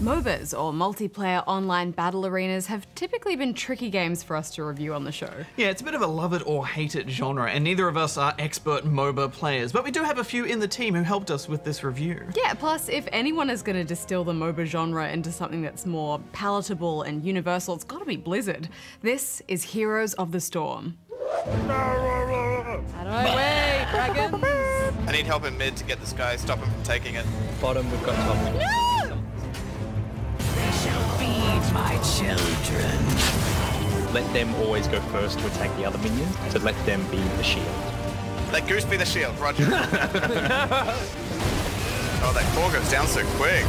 MOBAs, or multiplayer online battle arenas, have typically been tricky games for us to review on the show. Yeah, it's a bit of a love it or hate it genre, and neither of us are expert MOBA players, but we do have a few in the team who helped us with this review. Yeah, plus if anyone is going to distill the MOBA genre into something that's more palatable and universal, it's got to be Blizzard. This is Heroes of the Storm. How do I wait, dragons? I need help in mid to get this guy, stop him from taking it. Bottom, we've got top. No! They shall feed my children. Let them always go first to attack the other minions, to let them be the shield. Let Goose be the shield, roger. Oh, that core goes down so quick.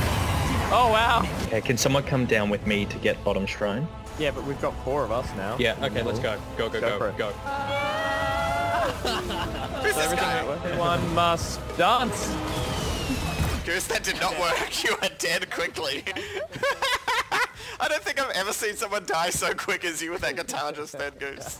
Oh, wow. Okay, can someone come down with me to get bottom shrine? Yeah, but we've got 4 of us now. Yeah, okay, let's go. Go. Who's this guy? One must dance. Goose, that did not work. You are dead quickly. I don't think I've ever seen someone die so quick as you with that guitar just then, Goose.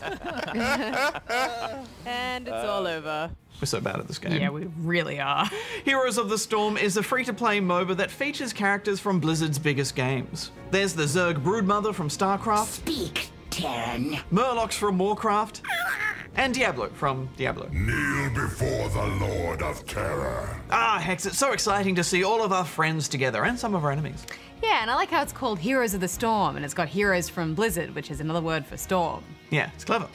And it's all over. We're so bad at this game. Yeah, we really are. Heroes of the Storm is a free-to-play MOBA that features characters from Blizzard's biggest games. There's the Zerg Broodmother from StarCraft. Speak, Terran. Murlocs from Warcraft. And Diablo from Diablo. Kneel before the Lord of Terror. Ah, Hex, it's so exciting to see all of our friends together and some of our enemies. Yeah, and I like how it's called Heroes of the Storm, and it's got heroes from Blizzard, which is another word for storm. Yeah, it's clever.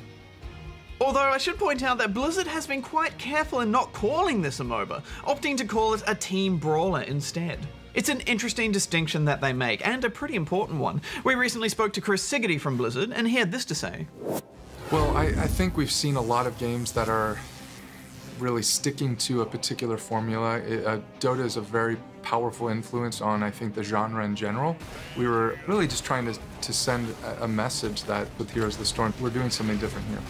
Although I should point out that Blizzard has been quite careful in not calling this a MOBA, opting to call it a team brawler instead. It's an interesting distinction that they make, and a pretty important one. We recently spoke to Chris Sigerty from Blizzard, and he had this to say. Well, I think we've seen a lot of games that are really sticking to a particular formula. Dota is a very powerful influence on, I think, the genre in general. We were really just trying to send a message that with Heroes of the Storm, we're doing something different here.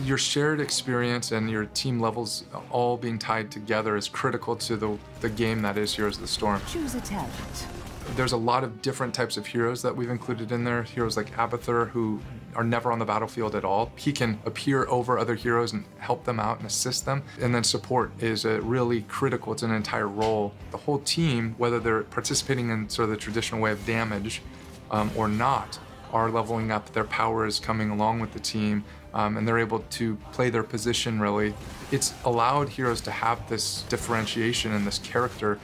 Your shared experience and your team levels all being tied together is critical to the game that is Heroes of the Storm. Choose a talent. There's a lot of different types of heroes that we've included in there. Heroes like Abathur, who are never on the battlefield at all. He can appear over other heroes and help them out and assist them. And then support is really critical. It's an entire role. The whole team, whether they're participating in sort of the traditional way of damage or not, are leveling up. Their power is coming along with the team, and they're able to play their position really. It's allowed heroes to have this differentiation and this character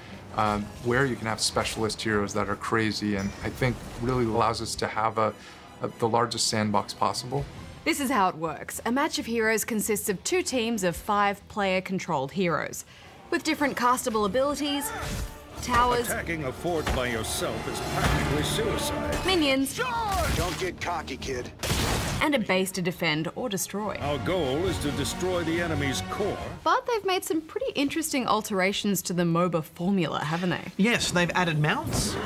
where you can have specialist heroes that are crazy, and I think really allows us to have the largest sandbox possible. This is how it works. A match of heroes consists of 2 teams of 5 player-controlled heroes, with different castable abilities, towers, Attacking a fort by yourself is practically suicide. minions, Don't get cocky, kid. and a base to defend or destroy. Our goal is to destroy the enemy's core. But they've made some pretty interesting alterations to the MOBA formula, haven't they? Yes, they've added mounts,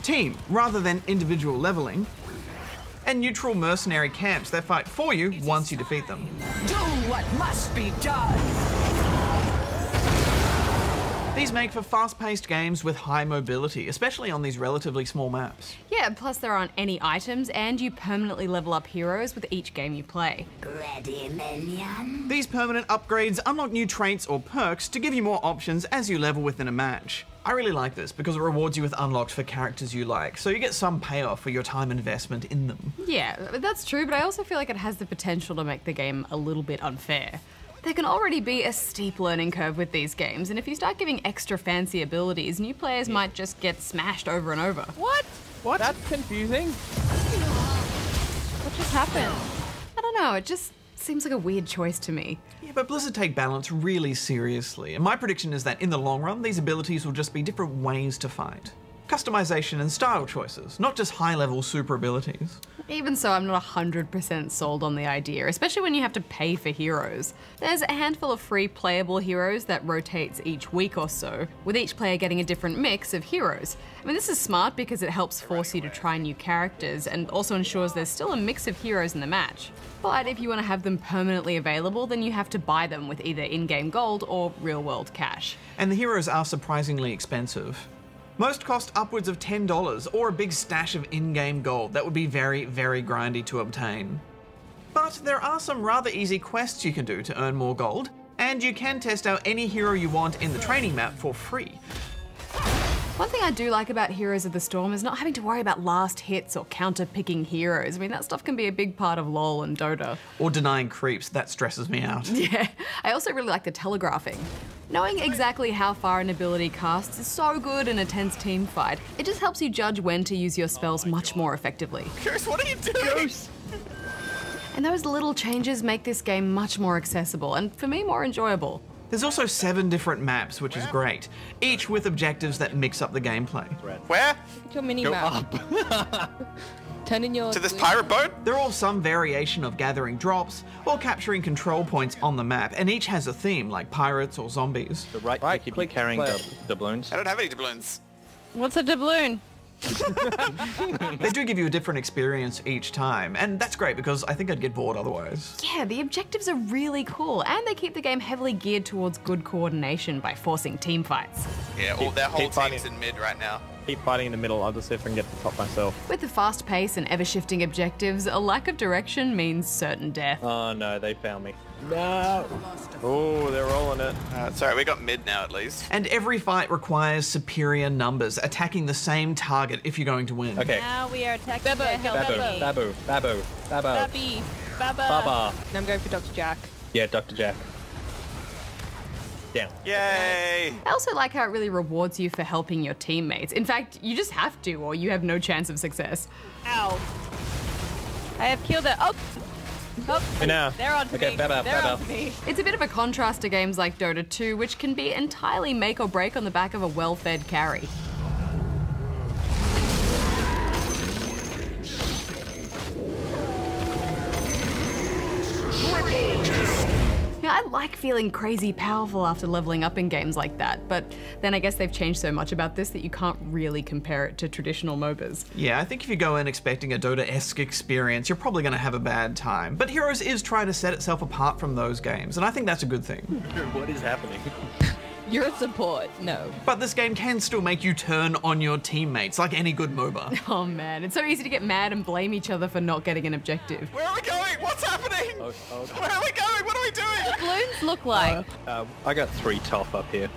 team rather than individual leveling, and neutral mercenary camps that fight for you once you defeat them. Do what must be done. These make for fast-paced games with high mobility, especially on these relatively small maps. Yeah, plus there aren't any items, and you permanently level up heroes with each game you play. Ready, minion? These permanent upgrades unlock new traits or perks to give you more options as you level within a match. I really like this because it rewards you with unlocks for characters you like, so you get some payoff for your time investment in them. Yeah, that's true, but I also feel like it has the potential to make the game a little bit unfair. There can already be a steep learning curve with these games, and if you start giving extra fancy abilities, new players might just get smashed over and over. What? What? That's confusing. What just happened? I don't know, it just seems like a weird choice to me. Yeah, but Blizzard take balance really seriously, and my prediction is that in the long run, these abilities will just be different ways to fight. Customization and style choices, not just high-level super abilities. Even so, I'm not 100% sold on the idea, especially when you have to pay for heroes. There's a handful of free playable heroes that rotates each week or so, with each player getting a different mix of heroes. I mean, this is smart because it helps force you to try new characters and also ensures there's still a mix of heroes in the match. But if you want to have them permanently available, then you have to buy them with either in-game gold or real-world cash. And the heroes are surprisingly expensive. Most cost upwards of $10 or a big stash of in-game gold that would be very, very grindy to obtain. But there are some rather easy quests you can do to earn more gold, and you can test out any hero you want in the training map for free. One thing I do like about Heroes of the Storm is not having to worry about last hits or counter-picking heroes. I mean, that stuff can be a big part of LoL and Dota. Or denying creeps, that stresses me out. Yeah, I also really like the telegraphing. Knowing exactly how far an ability casts is so good in a tense team fight. It just helps you judge when to use your spells much more effectively. Goose, what are you doing? And those little changes make this game much more accessible and, for me, more enjoyable. There's also 7 different maps, which is great, each with objectives that mix up the gameplay. Where? Your mini map. Turn in your... To this pirate boat? They're all some variation of gathering drops or capturing control points on the map, and each has a theme, like pirates or zombies. The right click if you're carrying the doubloons. I don't have any doubloons. What's a doubloon? They do give you a different experience each time, and that's great because I think I'd get bored otherwise. Yeah, the objectives are really cool, and they keep the game heavily geared towards good coordination by forcing team fights. Yeah, all their whole keep fighting. team's in mid right now. Keep fighting in the middle. I'll just see if I can get to the top myself. With the fast pace and ever-shifting objectives, a lack of direction means certain death. Oh no, they found me. No. Oh, they're rolling it. It's alright, we got mid now at least. And every fight requires superior numbers, attacking the same target if you're going to win. Okay. Now we are attacking Babu, Babu, Babu, Babu. Babby. Baba. Baba. And I'm going for Dr. Jack. Yeah, Dr. Jack. Down. Yay! I also like how it really rewards you for helping your teammates. In fact, you just have to, or you have no chance of success. Ow. I have killed it. Oh! Oh, now. they're on to Okay, me. Baba, They're Baba. on to me. It's a bit of a contrast to games like Dota 2, which can be entirely make or break on the back of a well-fed carry. Yeah, I like feeling crazy powerful after leveling up in games like that, but then I guess they've changed so much about this that you can't really compare it to traditional MOBAs. Yeah, I think if you go in expecting a Dota-esque experience, you're probably going to have a bad time. But Heroes is trying to set itself apart from those games, and I think that's a good thing. What is happening? You're a support. No. But this game can still make you turn on your teammates, like any good MOBA. Oh man, it's so easy to get mad and blame each other for not getting an objective. Where are we going? What's happening? Oh, Where are we going? What are we doing? Balloons look like. I got 3 top up here.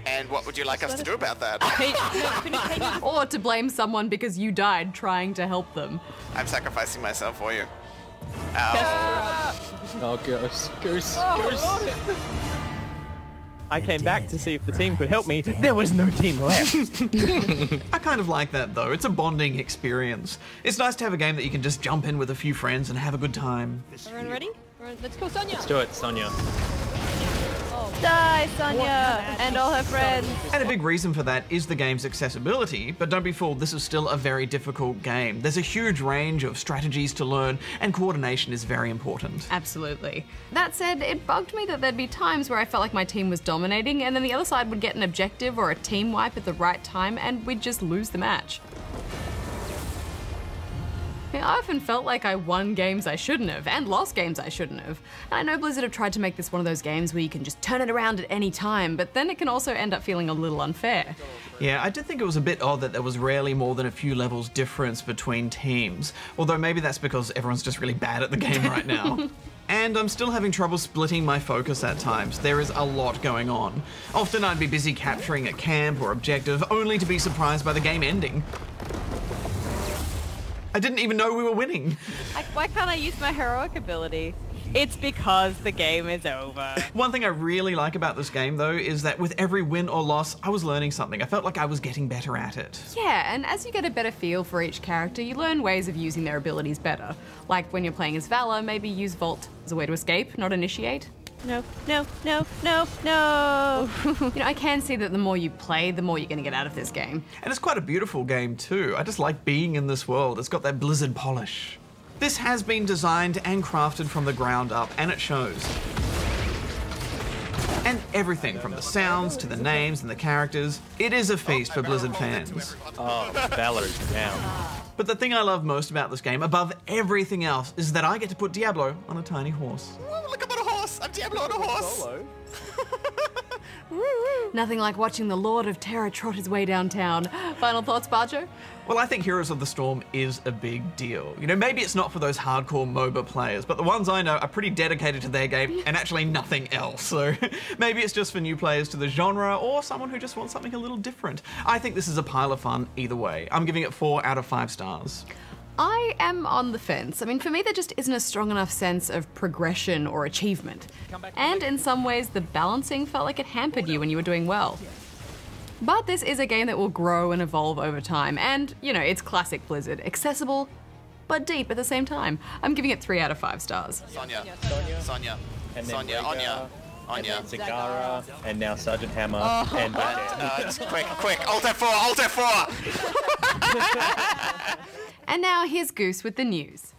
And what would you like us to do about that? Or to blame someone because you died trying to help them. I'm sacrificing myself for you. Ow. Oh, Goose. Goose. Goose. I came back to see if the team could help me. There was no team left. I kind of like that though. It's a bonding experience. It's nice to have a game that you can just jump in with a few friends and have a good time. Everyone ready? Let's go, Sonia. Let's do it, Sonia. Die, Sonia, and all her friends. And a big reason for that is the game's accessibility, but don't be fooled, this is still a very difficult game. There's a huge range of strategies to learn, and coordination is very important. Absolutely. That said, it bugged me that there'd be times where I felt like my team was dominating, and then the other side would get an objective or a team wipe at the right time, and we'd just lose the match. I often felt like I won games I shouldn't have, and lost games I shouldn't have. And I know Blizzard have tried to make this one of those games where you can just turn it around at any time, but then it can also end up feeling a little unfair. Yeah, I did think it was a bit odd that there was rarely more than a few levels difference between teams, although maybe that's because everyone's just really bad at the game right now. And I'm still having trouble splitting my focus at times. There is a lot going on. Often I'd be busy capturing a camp or objective, only to be surprised by the game ending. I didn't even know we were winning. Why can't I use my heroic ability? It's because the game is over. One thing I really like about this game though is that with every win or loss, I was learning something. I felt like I was getting better at it. Yeah, and as you get a better feel for each character, you learn ways of using their abilities better. Like when you're playing as Valor, maybe use Vault as a way to escape, not initiate. No, no, no, no, no. I can see that the more you play, the more you're going to get out of this game. And it's quite a beautiful game too. I just like being in this world. It's got that Blizzard polish. This has been designed and crafted from the ground up, and it shows. And everything from the sounds to the names and the characters, it is a feast for Blizzard fans. Oh, Valor's down. But the thing I love most about this game, above everything else, is that I get to put Diablo on a tiny horse. Whoa, look, I'm on a horse. I'm Diablo on a horse. Nothing like watching the Lord of Terror trot his way downtown. Final thoughts, Barjo? Well, I think Heroes of the Storm is a big deal. You know, maybe it's not for those hardcore MOBA players, but the ones I know are pretty dedicated to their game and actually nothing else. So maybe it's just for new players to the genre or someone who just wants something a little different. I think this is a pile of fun either way. I'm giving it 4 out of 5 stars. I am on the fence. I mean, for me, there just isn't a strong enough sense of progression or achievement. And in some ways, the balancing felt like it hampered you when you were doing well. But this is a game that will grow and evolve over time, and, you know, it's classic Blizzard. Accessible, but deep at the same time. I'm giving it 3 out of 5 stars. Sonya. And then Sonya. Anya. Anya. And then Zagara. And now Sergeant Hammer. And quick. Alt F4. And now here's Goose with the news.